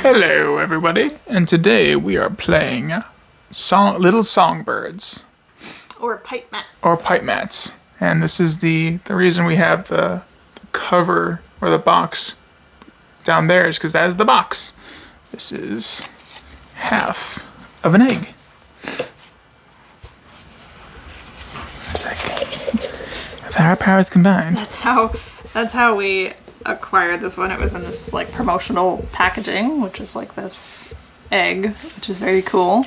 Hello, everybody, and today we are playing Little Songbirds, Or pipe mats. or pipe mats. And this is the reason we have the cover, or the box, down there is because that is the box. This is half of an egg. It's like, if our powers combined. That's how we acquired this one. It was in this like promotional packaging, which is like this egg, which is very cool.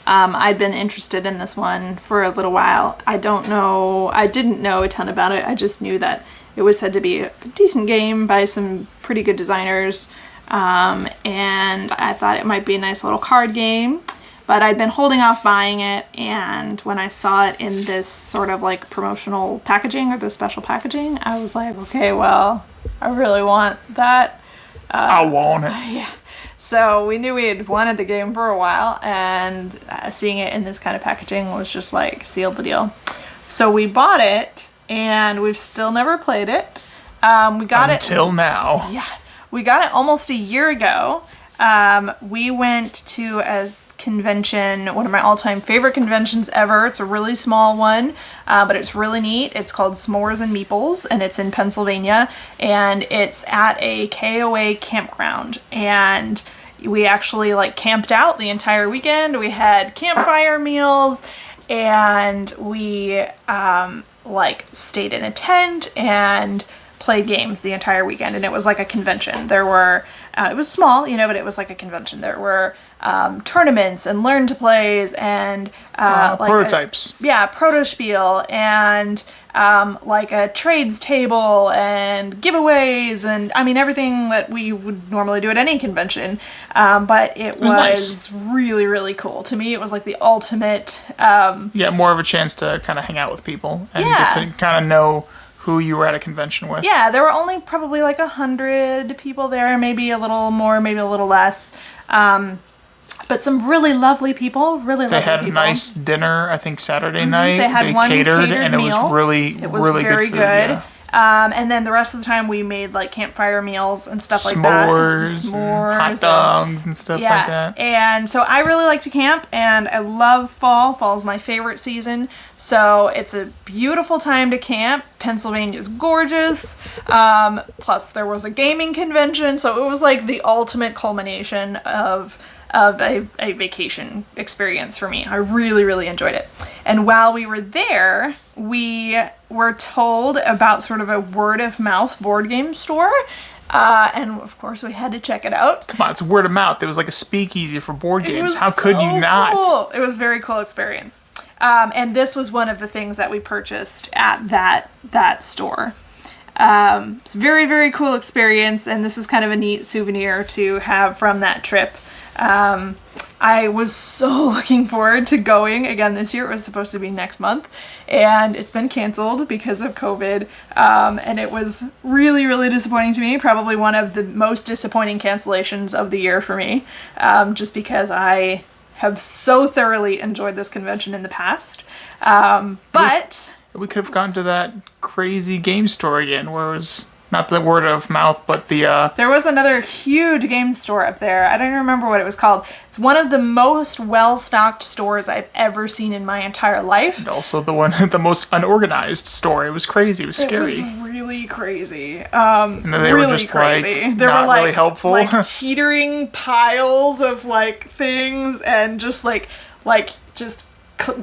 I'd been interested in this one for a little while. I didn't know a ton about it. I just knew that it was said to be a decent game by some pretty good designers. And I thought it might be a nice little card game, but I'd been holding off buying it. And when I saw it in this sort of like promotional packaging or the special packaging, I was like, okay, well, I really want that. I want it. Yeah. So we knew we had wanted the game for a while, and seeing it in this kind of packaging was just like sealed the deal. So we bought it, and we've still never played it. We got it until now. Yeah, we got it almost a year ago. We went to a convention, one of my all-time favorite conventions ever. It's a really small one, but it's really neat. It's called S'mores and Meeples, and it's in Pennsylvania, and it's at a KOA campground. And we actually like camped out the entire weekend. We had campfire meals, and we like stayed in a tent and played games the entire weekend. And it was like a convention. There were it was small, but it was like a convention. There were tournaments and learn to plays and like prototypes. Protospiel and like a trades table and giveaways and I mean everything that we would normally do at any convention. But it was nice. Really, really cool. To me, it was like the ultimate. More of a chance to kind of hang out with people and get to kind of know who you were at a convention with. Yeah, there were only probably like 100 people there, maybe a little more, maybe a little less. But some really lovely people, They had a nice dinner, I think Saturday night. They had one catered and meal. It was really very good food. Yeah. And then the rest of the time we made like campfire meals and stuff like that. S'mores, hot dogs and stuff like that. And so I really like to camp, and I love fall. Fall is my favorite season. So it's a beautiful time to camp. Pennsylvania is gorgeous. Plus there was a gaming convention. So it was like the ultimate culmination of a vacation experience for me. I really, really enjoyed it. And while we were there, we were told about sort of a word-of-mouth board game store. And of course, we had to check it out. Come on, it's word of mouth. It was like a speakeasy for board games. How could you not? Cool. It was a very cool experience. And this was one of the things that we purchased at that store. It's a very, very cool experience, and this is kind of a neat souvenir to have from that trip. I was so looking forward to going again this year. It was supposed to be next month, and it's been canceled because of COVID. And it was really, really disappointing to me. Probably one of the most disappointing cancellations of the year for me, just because I have so thoroughly enjoyed this convention in the past. But we could have gone to that crazy game store again, where it was not the word of mouth, but the... There was another huge game store up there. I don't even remember what it was called. It's one of the most well-stocked stores I've ever seen in my entire life. And also the most unorganized store. It was crazy. It was scary. It was really crazy. And they really were just crazy. Like, there not were like, really helpful. Like teetering piles of like things and just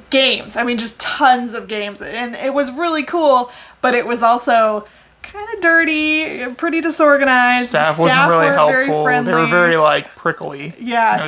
games. I mean, just tons of games. And it was really cool, but it was also kind of dirty, pretty disorganized. Staff wasn't really helpful. Very friendly. They were very like prickly. Yeah,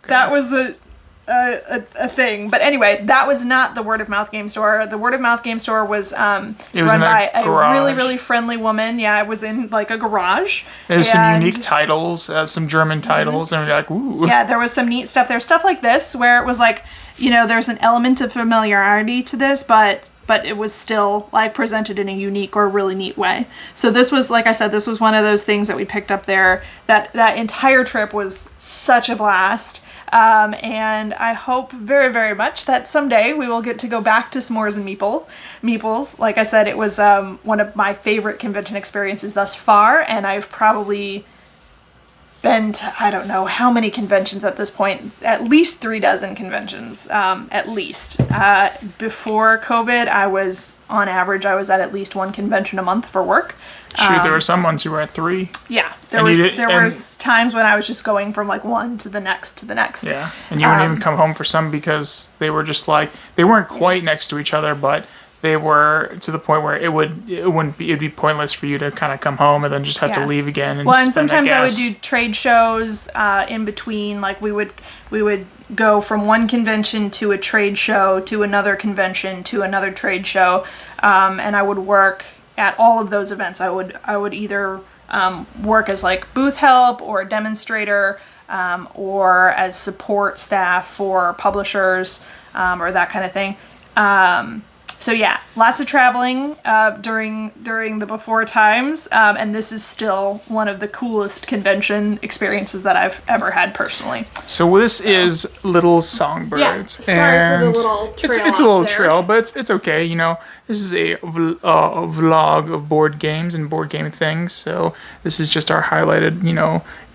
that was a thing. But anyway, that was not the word of mouth game store. The word of mouth game store was run by a really, really friendly woman. Yeah, it was in like a garage. There's some unique titles, some German titles, and we're like, ooh. Yeah, there was some neat stuff there. Stuff like this where it was like, there's an element of familiarity to this, but it was still like presented in a unique or really neat way. So this was, like I said, this was one of those things that we picked up there. That entire trip was such a blast. And I hope very, very much that someday we will get to go back to S'mores and Meeples. Like I said, it was one of my favorite convention experiences thus far, and I've probably been to, I don't know how many conventions at this point, at least 36 conventions, at least. Before COVID, on average, I was at least one convention a month for work. Shoot, there were some months you were at 3. Yeah, there was times when I was just going from like one to the next to the next. Yeah, and you wouldn't even come home for some because they were just like, they weren't quite next to each other, but they were to the point where it'd be pointless for you to kind of come home and then just have to leave again. And well, and sometimes I would do trade shows in between. Like we would go from one convention to a trade show to another convention to another trade show, and I would work at all of those events. I would either work as like booth help or a demonstrator, or as support staff for publishers, or that kind of thing. So yeah, lots of traveling during the before times, and this is still one of the coolest convention experiences that I've ever had personally. So this is Little Songbirds. Yeah, sorry for the little trail. It's a little trail, but it's okay. You know, this is a vlog of board games and board game things. So this is just our highlighted,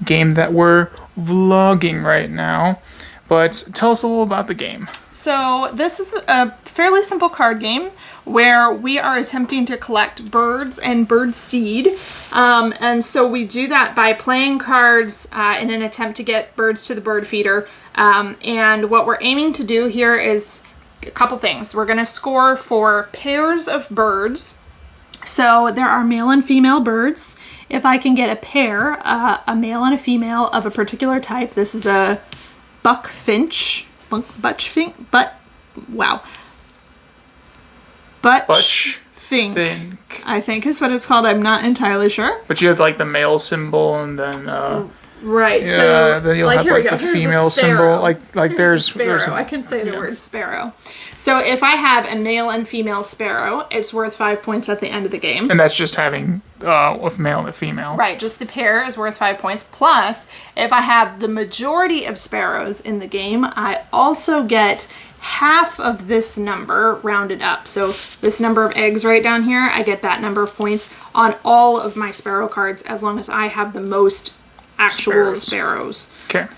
game that we're vlogging right now. But tell us a little about the game. So this is a fairly simple card game where we are attempting to collect birds and bird seed. And so we do that by playing cards in an attempt to get birds to the bird feeder. And what we're aiming to do here is a couple things. We're going to score for pairs of birds. So there are male and female birds. If I can get a pair, a male and a female of a particular type, this is a buckfinch, butchfink, I think is what it's called. I'm not entirely sure. But you have like the male symbol and then right. Yeah, so then you'll have like the female symbol. Like there's sparrow. I can say the word sparrow. So if I have a male and female sparrow, it's worth 5 points at the end of the game. And that's just having with male and a female. Right, just the pair is worth 5 points. Plus, if I have the majority of sparrows in the game, I also get half of this number rounded up. So this number of eggs right down here, I get that number of points on all of my sparrow cards as long as I have the most actual sparrows. Okay.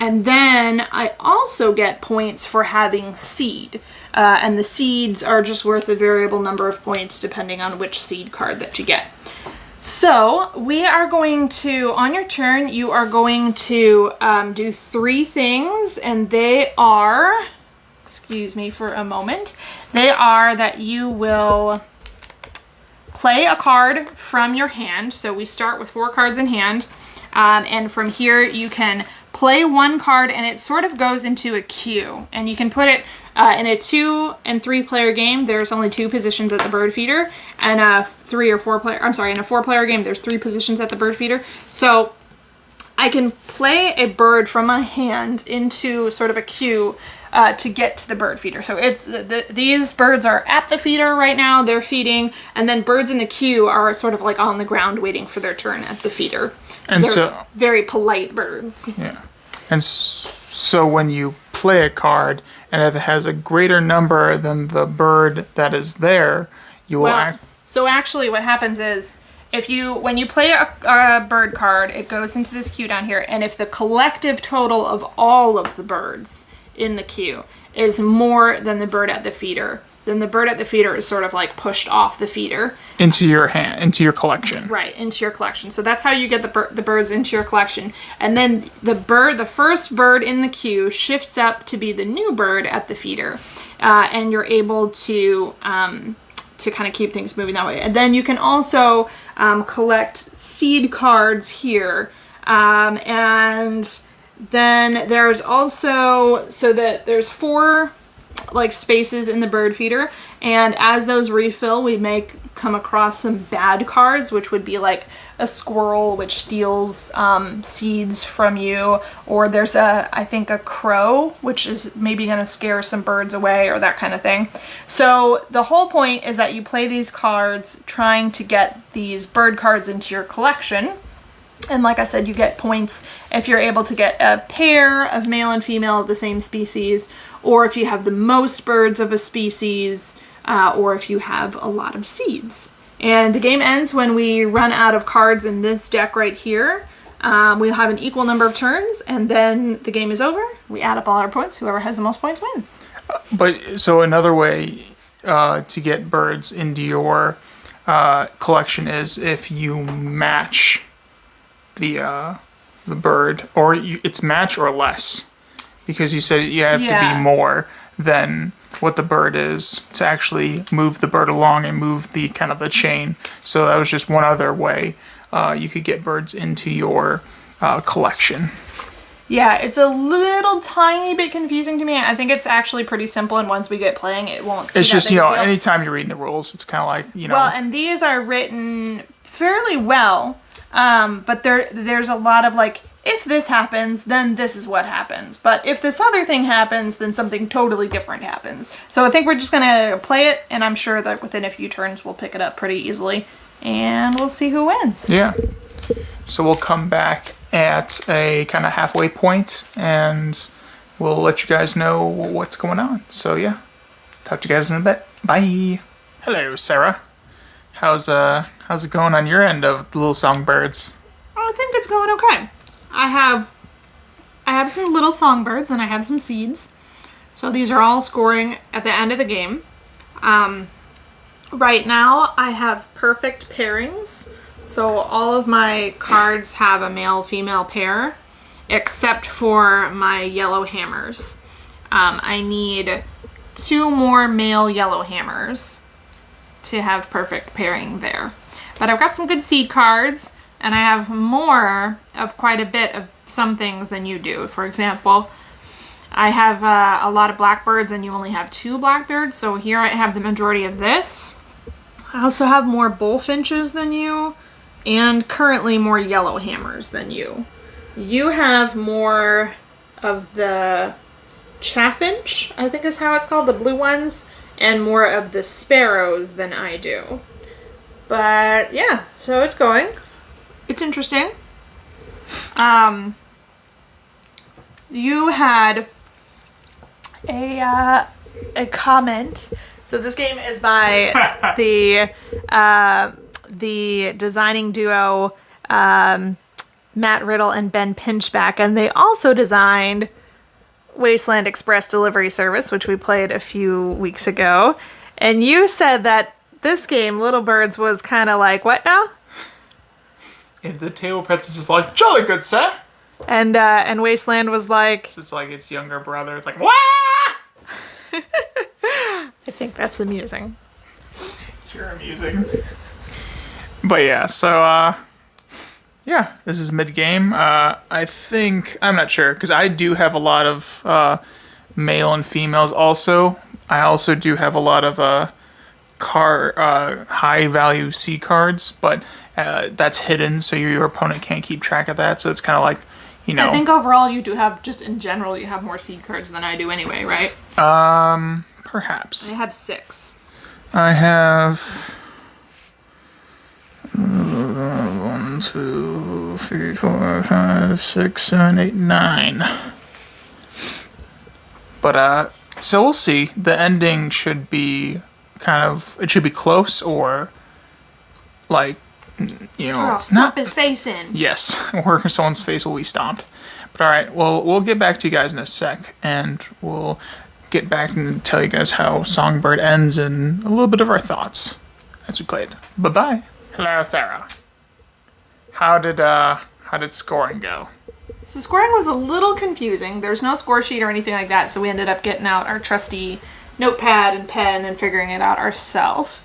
And then I also get points for having seed. And the seeds are just worth a variable number of points depending on which seed card that you get. So we are going to, on your turn, you are going to do 3 things. And they are, excuse me for a moment, they are that you will play a card from your hand. So we start with 4 cards in hand. And from here you can play 1 card and it sort of goes into a queue. And you can put it in a 2 and 3 player game. There's only 2 positions at the bird feeder. And a 3 or 4 player, in a 4 player game, there's 3 positions at the bird feeder. So I can play a bird from my hand into sort of a queue to get to the bird feeder. So it's these birds are at the feeder right now, they're feeding, and then birds in the queue are sort of like on the ground waiting for their turn at the feeder. And so very polite birds. Yeah. And so when you play a card and if it has a greater number than the bird that is there, you will So actually what happens is when you play a bird card, it goes into this queue down here, and if the collective total of all of the birds in the queue is more than the bird at the feeder, then the bird at the feeder is sort of like pushed off the feeder. Into your your collection. Right, into your collection. So that's how you get the birds into your collection. And then the first bird in the queue shifts up to be the new bird at the feeder. And you're able to kind of keep things moving that way. And then you can also collect seed cards here. And then there's also, so that there's 4 like spaces in the bird feeder, and as those refill we may come across some bad cards, which would be like a squirrel which steals seeds from you, or there's I think a crow which is maybe going to scare some birds away, or that kind of thing. So the whole point is that you play these cards trying to get these bird cards into your collection. And like I said, you get points if you're able to get a pair of male and female of the same species, or if you have the most birds of a species, or if you have a lot of seeds. And the game ends when we run out of cards in this deck right here. We'll have an equal number of turns, and then the game is over. We add up all our points. Whoever has the most points wins. But so another way to get birds into your collection is if you match the bird, or it's match or less, because you said you have to be more than what the bird is to actually move the bird along and move the kind of the chain. So that was just one other way you could get birds into your collection. Yeah, it's a little tiny bit confusing to me. I think it's actually pretty simple, and once we get playing, it won't. It's just, anytime you're reading the rules, it's kind of like, Well, and these are written fairly well, but there's a lot of like, if this happens, then this is what happens. But if this other thing happens, then something totally different happens. So I think we're just going to play it, and I'm sure that within a few turns we'll pick it up pretty easily, and we'll see who wins. Yeah. So we'll come back at a kind of halfway point, and we'll let you guys know what's going on. So yeah, talk to you guys in a bit. Bye. Hello, Sarah. How's it going on your end of the Little Songbirds? I think it's going okay. I have some Little Songbirds, and I have some seeds. So these are all scoring at the end of the game. Right now I have perfect pairings. So all of my cards have a male-female pair, except for my yellow hammers. I need 2 more male yellow hammers to have perfect pairing there. But I've got some good seed cards, and I have more of quite a bit of some things than you do. For example, I have a lot of blackbirds, and you only have 2 blackbirds, so here I have the majority of this. I also have more bullfinches than you, and currently more yellow hammers than you. You have more of the chaffinch, I think is how it's called, the blue ones, and more of the sparrows than I do. But yeah, so it's going. It's interesting. You had a comment. So this game is by the designing duo Matt Riddle and Ben Pinchback, and they also designed Wasteland Express Delivery Service, which we played a few weeks ago. And you said that this game, Little Birds, was kind of like, what now? And the table princess is like, jolly good, sir. And Wasteland was like... It's like its younger brother. It's like, wah! I think that's amusing. You're amusing. But yeah, so, yeah, this is mid-game. I think, I'm not sure, because I do have a lot of male and females also. I also do have a lot of high-value C cards, but that's hidden, so your opponent can't keep track of that, so it's kind of like, I think overall you do have, just in general, you have more seed cards than I do anyway, right? Perhaps. I have 6. I have 1, 2, 3, 4, 5, 6, 7, 8, 9. But, so we'll see. The ending should be it should be close, or, like, or I'll stomp his face in. Yes, or someone's face will be stomped. But alright, well, we'll get back to you guys in a sec, and we'll get back and tell you guys how Songbird ends and a little bit of our thoughts as we played. Bye-bye. Hello, Sarah. How did scoring go? So scoring was a little confusing. There's no score sheet or anything like that, so we ended up getting out our trusty notepad and pen and figuring it out ourselves.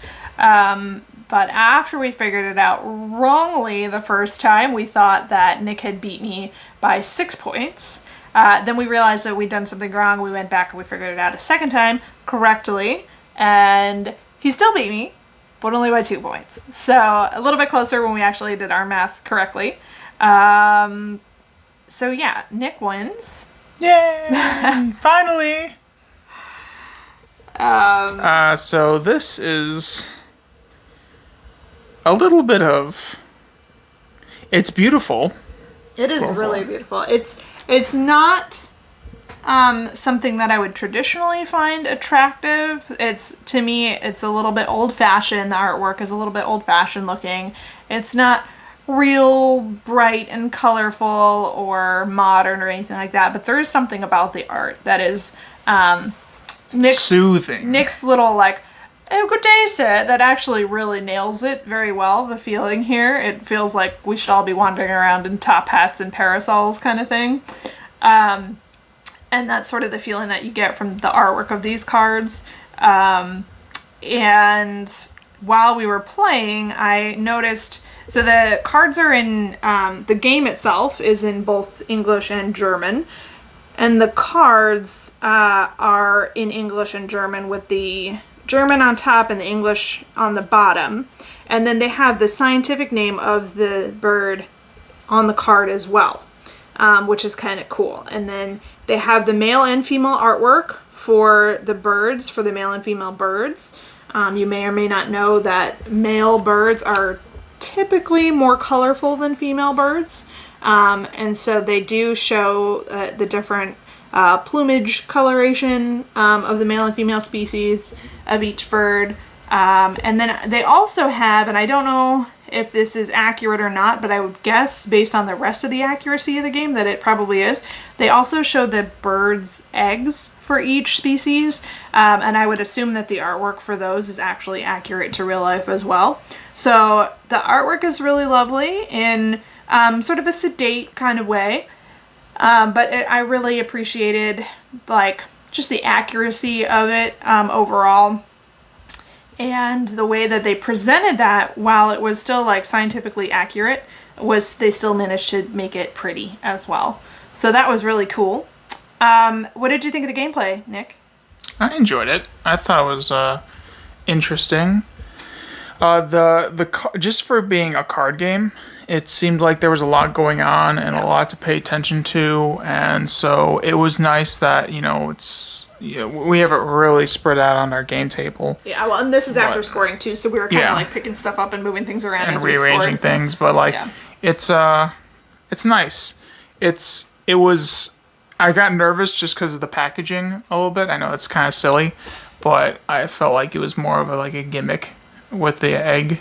But after we figured it out wrongly the first time, we thought that Nick had beat me by 6 points. Then we realized that we'd done something wrong. We went back and we figured it out a second time correctly. And he still beat me, but only by 2 points. So a little bit closer when we actually did our math correctly. So yeah, Nick wins. Yay! Finally! So this is a little bit of... It's beautiful. It is really beautiful. It's not something that I would traditionally find attractive. To me, it's a little bit old-fashioned. The artwork is a little bit old-fashioned looking. It's not real bright and colorful or modern or anything like that, but there is something about the art that is Soothing. Nick's little like, "Oh, good day, sir," that actually really nails it very well, the feeling here. It feels like we should all be wandering around in top hats and parasols kind of thing. And that's sort of the feeling that you get from the artwork of these cards. And while we were playing, I noticed, so the cards are in, the game itself is in both English and German. And the cards are in English and German with the German on top and the English on the bottom. And then they have the scientific name of the bird on the card as well, which is kind of cool. And then they have the male and female artwork for the birds, for the male and female birds. You may or may not know that male birds are typically more colorful than female birds. And so they do show the different plumage coloration of the male and female species of each bird. And then they also have, and I don't know if this is accurate or not, but I would guess based on the rest of the accuracy of the game that it probably is. They also show the birds' eggs for each species, and I would assume that the artwork for those is actually accurate to real life as well. So the artwork is really lovely in sort of a sedate kind of way, but I really appreciated like just the accuracy of it overall. And the way that they presented that, while it was still like scientifically accurate, was they still managed to make it pretty as well. So that was really cool. What did you think of the gameplay, Nick? I enjoyed it. I thought it was interesting. Just for being a card game, it seemed like there was a lot going on and a lot to pay attention to, and so it was nice that we have it really spread out on our game table. Yeah, well, and this is after scoring too, so we were kind of like picking stuff up and moving things around and as we rearranging scored. things, but it's nice. It was. I got nervous just because of the packaging a little bit. I know it's kind of silly, but I felt like it was more of a gimmick with the egg.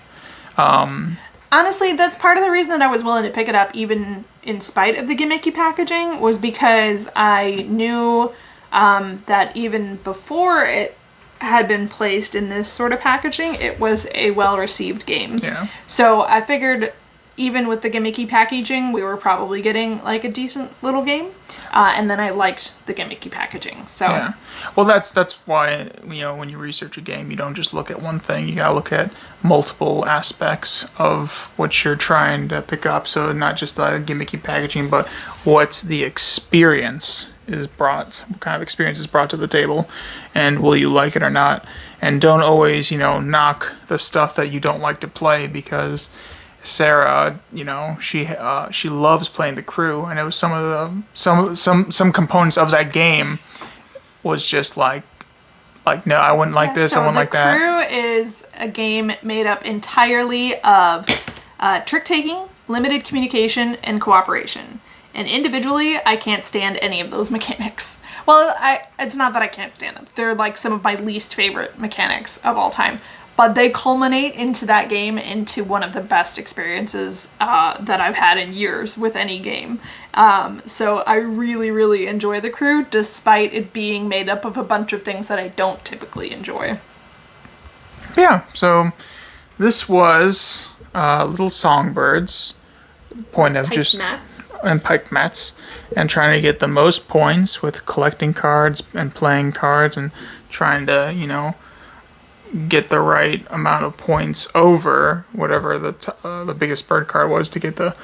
Honestly, that's part of the reason that I was willing to pick it up, even in spite of the gimmicky packaging, was because I knew that even before it had been placed in this sort of packaging, it was a well-received game. Yeah. So I figured even with the gimmicky packaging, we were probably getting like a decent little game. And then I liked the gimmicky packaging. So yeah, well, that's why when you research a game, you don't just look at one thing. You gotta look at multiple aspects of what you're trying to pick up. So not just the gimmicky packaging, but what the experience is brought. What kind of experience is brought to the table, and will you like it or not? And don't always knock the stuff that you don't like to play, because Sarah, she loves playing the crew, and it was some components of that game was just like no, I wouldn't like this, I wouldn't like that. The Crew is a game made up entirely of trick-taking, limited communication, and cooperation. And individually, I can't stand any of those mechanics. Well, it's not that I can't stand them. They're like some of my least favorite mechanics of all time. But they culminate into that game into one of the best experiences that I've had in years with any game. So I really, really enjoy The Crew, despite it being made up of a bunch of things that I don't typically enjoy. Yeah, so this was Little Songbirds. Point of pike mats, and trying to get the most points with collecting cards and playing cards and trying to, get the right amount of points over whatever the biggest bird card was to get the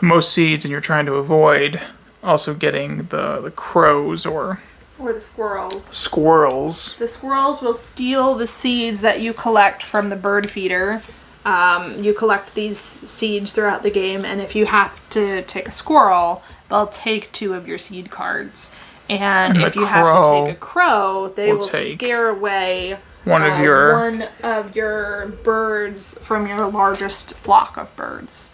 most seeds, and you're trying to avoid also getting the crows or the squirrels. The squirrels will steal the seeds that you collect from the bird feeder. You collect these seeds throughout the game, and if you have to take a squirrel, they'll take 2 of your seed cards. And if you have to take a crow, they will scare away one of your birds from your largest flock of birds.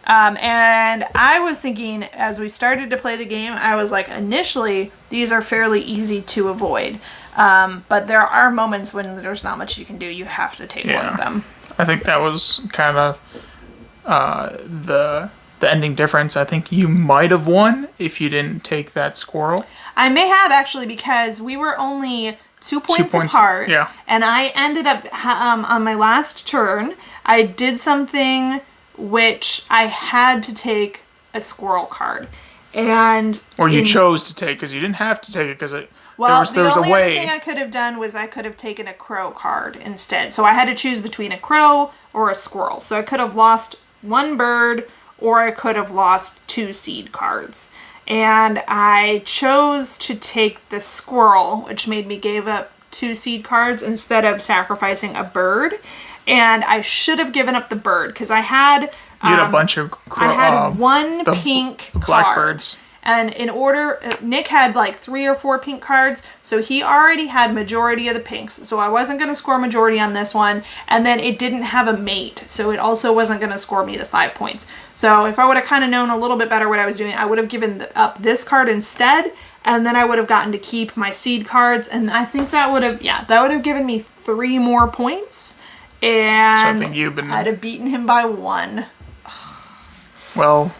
And I was thinking, as we started to play the game, I was like, initially, these are fairly easy to avoid. But there are moments when there's not much you can do. You have to take one of them. I think that was kind of the ending difference. I think you might have won if you didn't take that squirrel. I may have actually, because we were only 2 points apart. Yeah. And I ended up on my last turn, I did something which I had to take a squirrel card. And or you chose to take, because you didn't have to take it, because there was the only a way. other thing I could have done was I could have taken a crow card instead. So I had to choose between a crow or a squirrel. So I could have lost one bird, or I could have lost 2 seed cards. And I chose to take the squirrel, which made me give up 2 seed cards instead of sacrificing a bird. And I should have given up the bird, because I had... You had a bunch of... I had one pink card. Blackbirds. And in order, Nick had like 3 or 4 pink cards, so he already had majority of the pinks. So I wasn't going to score majority on this one. And then it didn't have a mate, so it also wasn't going to score me the 5 points. So if I would have kind of known a little bit better what I was doing, I would have given up this card instead. And then I would have gotten to keep my seed cards. And I think that would have given me 3 more points. And so I think I'd have beaten him by 1. Well,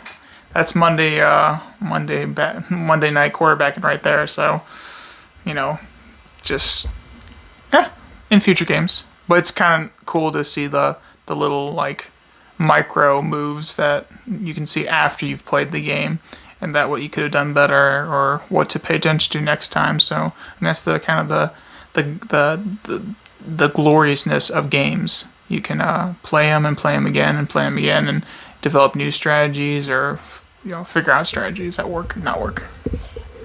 that's Monday night quarterbacking right there. So, just in future games. But it's kind of cool to see the little like micro moves that you can see after you've played the game, and that what you could have done better or what to pay attention to next time. So, and that's the kind of the gloriousness of games. You can play them and play them again and play them again and develop new strategies or figure out strategies that work or not work.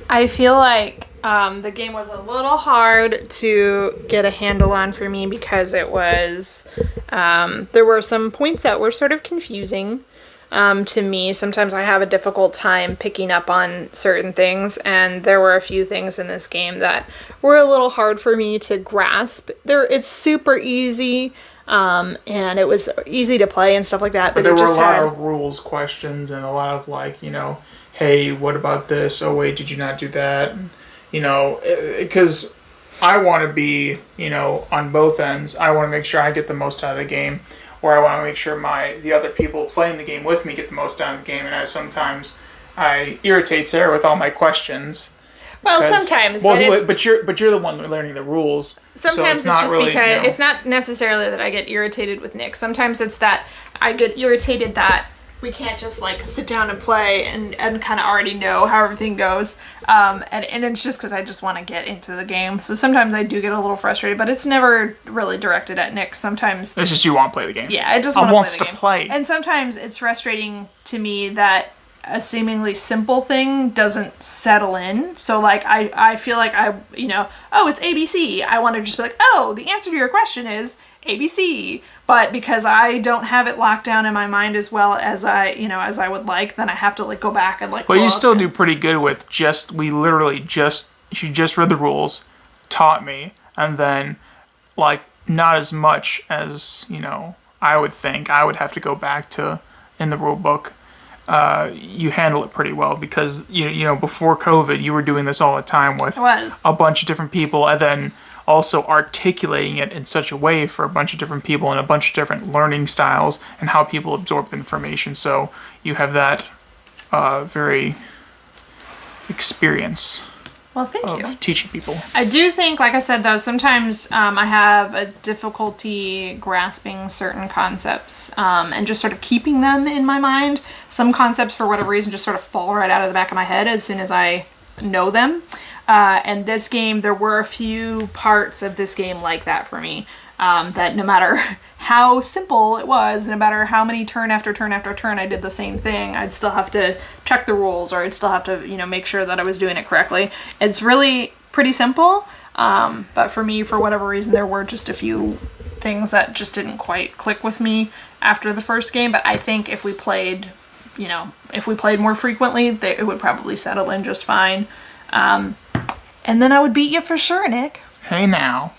I feel like the game was a little hard to get a handle on for me because it was there were some points that were sort of confusing to me. Sometimes I have a difficult time picking up on certain things, and there were a few things in this game that were a little hard for me to grasp. It's super easy. And it was easy to play and stuff like that. But there were a lot of rules questions and a lot of hey, what about this? Oh, wait, did you not do that? Because I want to be, on both ends. I want to make sure I get the most out of the game, or I want to make sure the other people playing the game with me get the most out of the game. And sometimes I irritate Sarah with all my questions. Well, sometimes, but you're the one learning the rules. Sometimes so it's just really, because it's not necessarily that I get irritated with Nick. Sometimes it's that I get irritated that we can't just sit down and play and kind of already know how everything goes. And it's just because I just want to get into the game. So sometimes I do get a little frustrated, but it's never really directed at Nick. Sometimes it's just you want to play the game. Yeah, I just want to play. And sometimes it's frustrating to me that a seemingly simple thing doesn't settle in. So I feel like it's ABC. I want to just be like, oh, the answer to your question is ABC. But because I don't have it locked down in my mind as well as I would like, then I have to go back and Well, you still do pretty good with she just read the rules, taught me, and then not as much as, I would think I would have to go back to in the rule book. You handle it pretty well because before COVID you were doing this all the time with a bunch of different people, and then also articulating it in such a way for a bunch of different people and a bunch of different learning styles and how people absorb the information. So you have that very experience. Well, thank you. Teaching people. I do think, like I said, though, sometimes I have a difficulty grasping certain concepts and just sort of keeping them in my mind. Some concepts, for whatever reason, just sort of fall right out of the back of my head as soon as I know them. And this game, there were a few parts of this game like that for me. That no matter how simple it was, no matter how many turn after turn after turn I did the same thing, I'd still have to check the rules, or I'd still have to, make sure that I was doing it correctly. It's really pretty simple, but for me, for whatever reason, there were just a few things that just didn't quite click with me after the first game. But I think if we played more frequently, it would probably settle in just fine. And then I would beat you for sure, Nick. Hey now.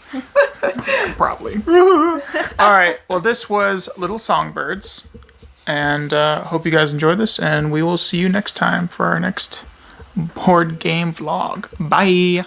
Probably. All right. Well, this was Little Songbirds. And hope you guys enjoyed this. And we will see you next time for our next board game vlog. Bye.